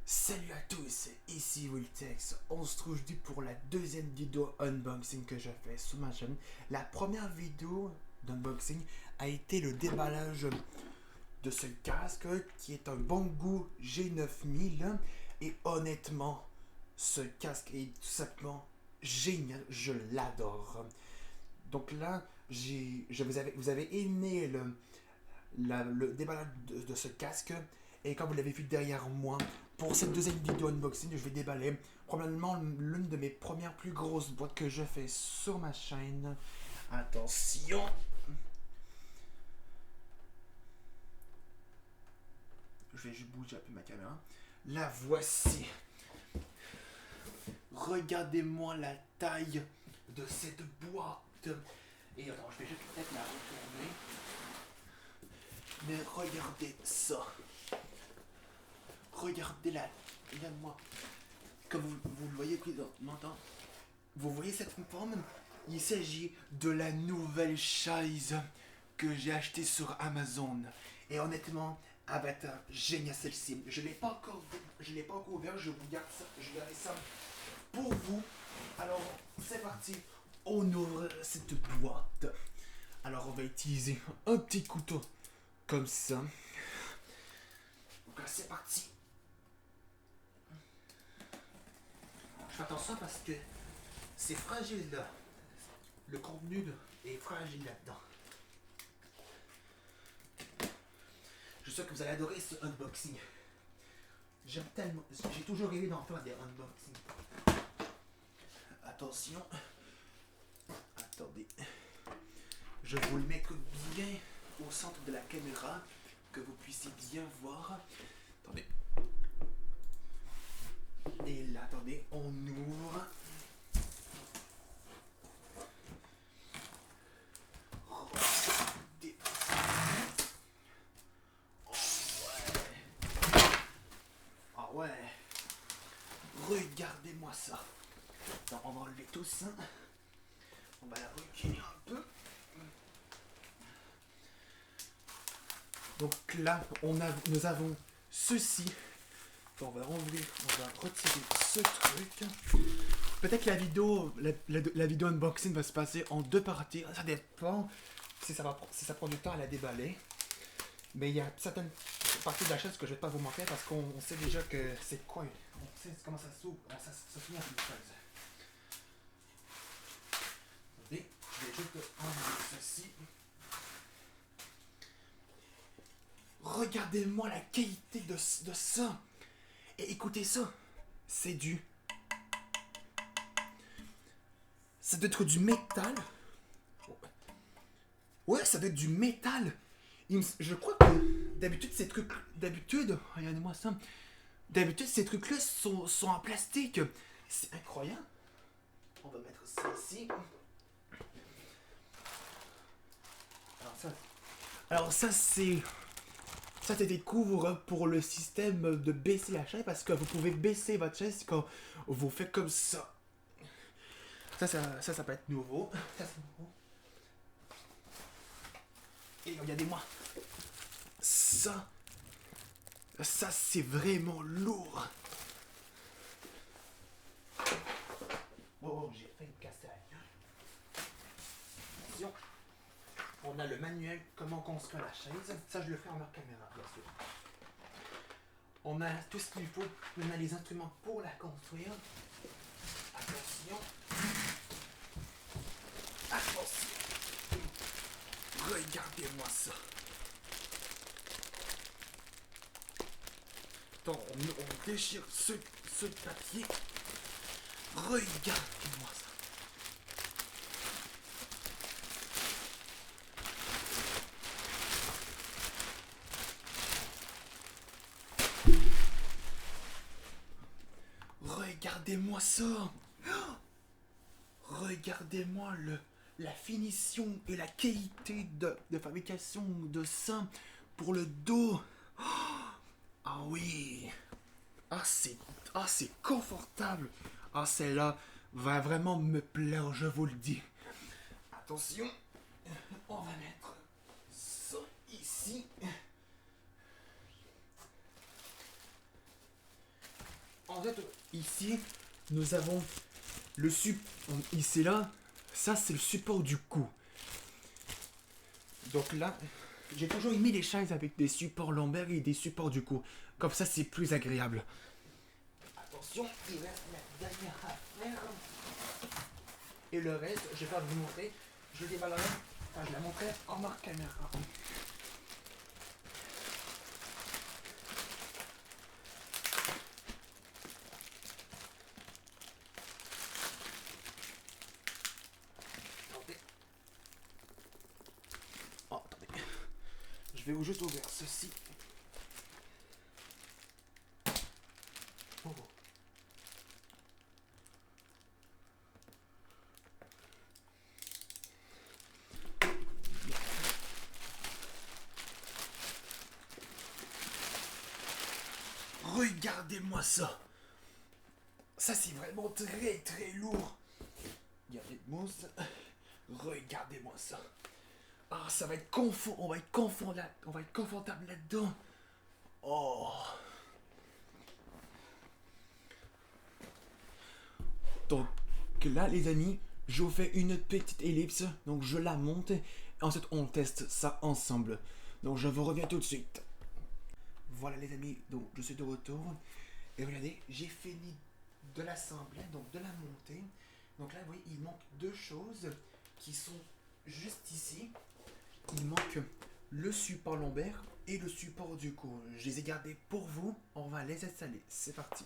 Salut à tous, ici Wiltex. On se trouve aujourd'hui pour la deuxième vidéo unboxing que je fais sur ma chaîne. La première vidéo d'unboxing a été le déballage de ce casque qui est un Banggood G9000 et honnêtement, ce casque est tout simplement génial, je l'adore. Donc là, vous avez aimé le déballage de ce casque. Et comme vous l'avez vu derrière moi, pour cette deuxième vidéo unboxing, je vais déballer probablement l'une de mes premières plus grosses boîtes que je fais sur ma chaîne. Attention! Je vais juste bouger un peu ma caméra. La voici. Regardez-moi la taille de cette boîte. Et attends, je vais juste peut-être la retourner. Mais regardez ça. Regardez-la. Regarde-moi. Comme vous le voyez présentement, vous voyez cette forme? Il s'agit de la nouvelle chaise que j'ai achetée sur Amazon. Et honnêtement, elle va être géniale celle-ci. Je ne l'ai pas encore ouvert, je vous garde ça, je garde ça pour vous. Alors, c'est parti. On ouvre cette boîte. Alors, on va utiliser un petit couteau comme ça. Donc là, c'est parti. Je fais attention parce que c'est fragile là. Le contenu est fragile là-dedans. Je suis sûr que vous allez adorer ce unboxing. J'aime tellement. J'ai toujours rêvé d'en faire des unboxings. Attention. Attendez. Je vais vous le mettre bien au centre de la caméra. Que vous puissiez bien voir. Attendez. Et là, attendez, on ouvre. Ah ouais. Regardez-moi ça. Donc, on va enlever tout ça. On va la reculer un peu. Donc là, nous avons ceci. On va retirer ce truc. Peut-être que la vidéo unboxing va se passer en deux parties. Ça dépend si ça prend du temps à la déballer. Mais il y a certaines parties de la chaise que je ne vais pas vous montrer parce qu'on sait déjà que c'est quoi. On sait comment ça s'ouvre. Ça finit avec une chaise. Attendez, je vais juste enlever ceci. Regardez-moi la qualité de ça. Et écoutez ça. Ça doit être du métal. Ouais, ça doit être du métal. Je crois que d'habitude, regardez-moi ça. D'habitude, ces trucs-là sont en plastique. C'est incroyable. On va mettre ça ici. Alors ça c'est. Ça, c'est des couvres pour le système de baisser la chaise parce que vous pouvez baisser votre chaise quand vous faites comme ça. Ça peut être nouveau. Ça, c'est nouveau. Et regardez-moi. Ça, c'est vraiment lourd. Oh, j'ai fait une casser la gueule. Attention. On a le manuel, comment construire la chaise. Ça, je le fais en hors caméra, bien sûr. On a tout ce qu'il faut. On a les instruments pour la construire. Attention. Attention. Regardez-moi ça. Attends, on déchire ce papier. Regardez-moi ça. Regardez-moi ça. Regardez-moi la finition et la qualité de fabrication de ça pour le dos. Ah oui. C'est confortable. Ah, celle-là va vraiment me plaire, je vous le dis. Attention, on va mettre ça ici. fait, ici, nous avons le support. Ici, là, ça, c'est le support du cou. Donc là, j'ai toujours aimé les chaises avec des supports lombaires et des supports du cou. Comme ça, c'est plus agréable. Attention, il reste la dernière affaire. Et le reste, je vais pas vous montrer. Je déballerai. Enfin, je la montrerai en hors caméra. Attendez. Oh, attendez. Je vais juste ouvrir ceci. Oh. Regardez-moi ça. Ça, c'est vraiment très très lourd. Il y a des mousses. Regardez-moi ça. Ah, ça va être confort. On va être confortable là-dedans. Oh. Donc là, les amis, je vous fais une petite ellipse. Donc je la monte. Et ensuite, on teste ça ensemble. Donc je vous reviens tout de suite. Voilà les amis, donc je suis de retour. Et regardez, j'ai fini de l'assembler, donc de la monter. Donc là, vous voyez, il manque deux choses qui sont juste ici. Il manque le support lombaire et le support du cou. Je les ai gardés pour vous. On va les installer. C'est parti.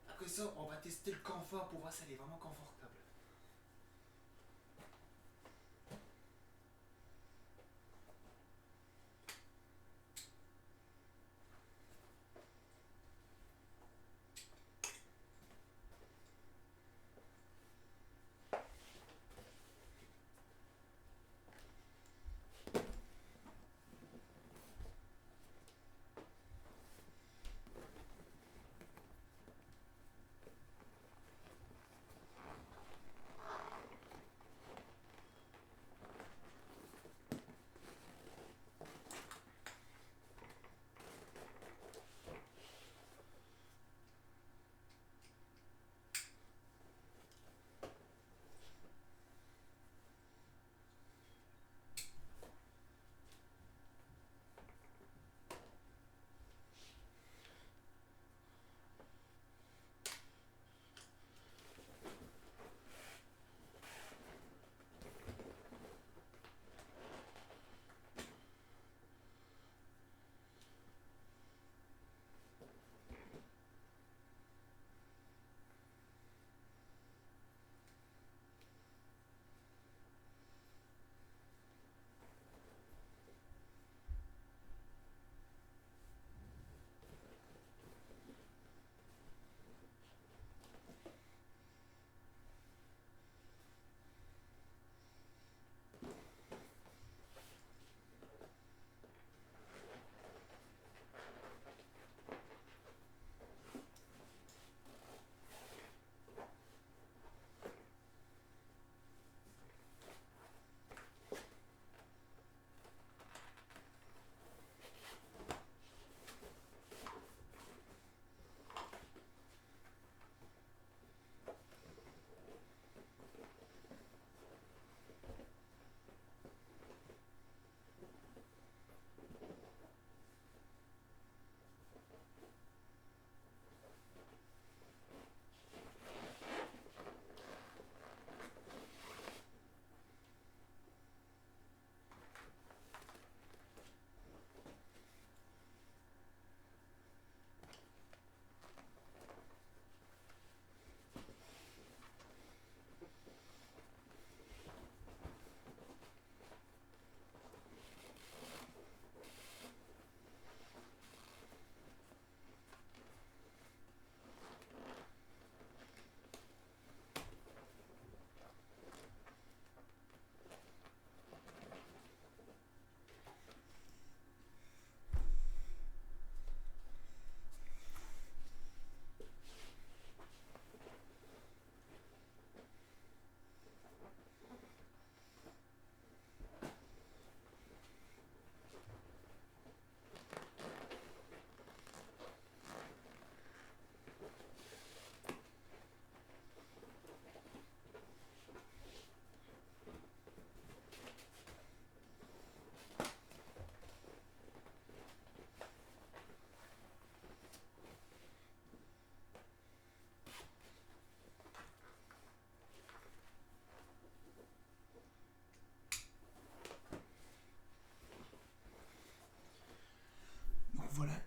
Après ça, on va tester le confort pour voir si elle est vraiment confortable.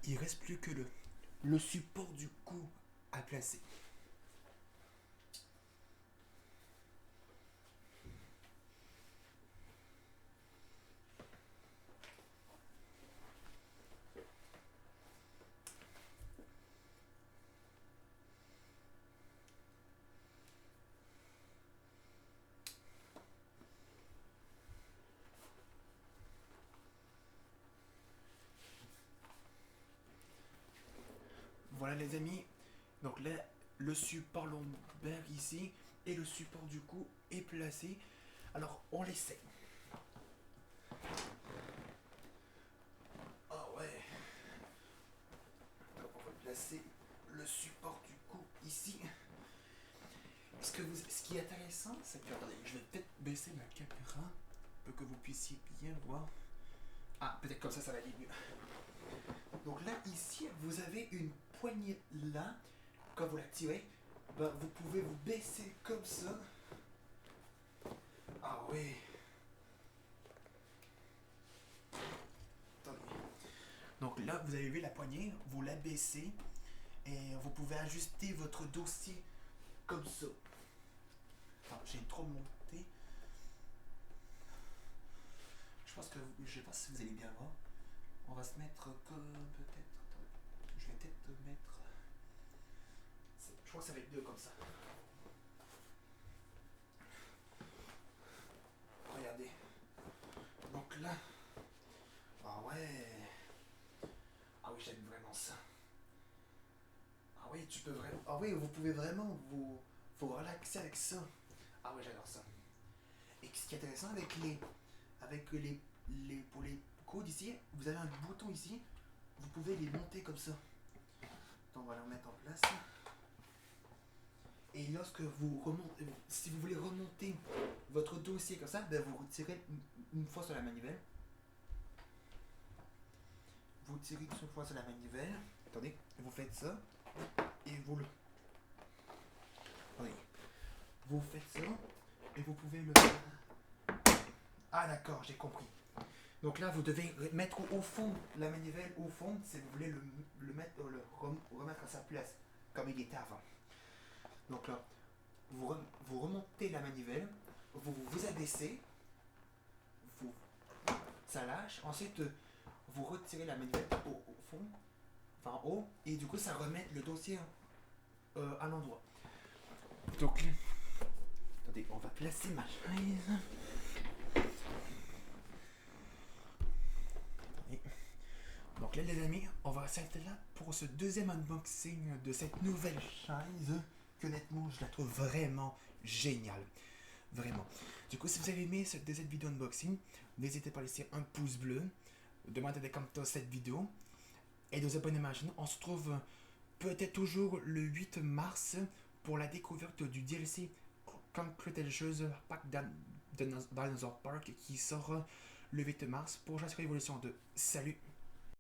il reste plus que le support du cou à placer. Voilà les amis, donc là le support lombaire ici et le support du cou est placé. Alors on l'essaie. Ah ouais. Donc on va placer le support du cou ici. Ce qui est intéressant, c'est que attendez, je vais peut-être baisser ma caméra pour que vous puissiez bien voir. Ah, peut-être comme ça va aller mieux. Donc là, ici, vous avez une poignée là. Quand vous la tirez, ben, vous pouvez vous baisser comme ça. Ah oui. Attendez. Donc là, vous avez vu la poignée, vous la baissez et vous pouvez ajuster votre dossier comme ça. Enfin, j'ai trop monté. Je pense que je sais pas si vous allez bien voir. On va se mettre comme peut-être. Je vais peut-être mettre. Je crois que ça va être deux comme ça. Regardez. Donc là. Ah ouais. Ah oui, j'aime vraiment ça. Ah oui, tu peux vraiment. Ah oui, vous pouvez vraiment vous relaxer avec ça. Ah oui, j'adore ça. Et ce qui est intéressant pour les coudes ici, vous avez un bouton ici. Vous pouvez les monter comme ça. Donc on va les mettre en place. Et lorsque vous remontez, si vous voulez remonter votre dossier comme ça, ben vous retirez une fois sur la manivelle. Vous tirez une fois sur la manivelle. Attendez, vous faites ça. Et vous le. Attendez. Vous faites ça. Et vous pouvez le faire. Ah d'accord, j'ai compris. Donc là, vous devez mettre au fond la manivelle, au fond, si vous voulez remettre à sa place, comme il était avant. Donc là, vous remontez la manivelle, vous abaissez, ça lâche, ensuite vous retirez la manivelle au fond, enfin en haut, et du coup ça remet le dossier à l'endroit. Donc, attendez, on va placer ma chaise. Donc là les amis, on va s'arrêter là pour ce deuxième unboxing de cette nouvelle chaise. Que honnêtement, je la trouve vraiment géniale. Vraiment. Du coup, si vous avez aimé cette deuxième vidéo unboxing, n'hésitez pas à laisser un pouce bleu, demandez des commentaires cette vidéo et de vous abonner à ma chaîne. On se retrouve peut-être toujours le 8 mars pour la découverte du DLC Concrete Chose Pack Dinosaur Park qui sort le 8 mars pour jouer sur l'évolution de. Salut!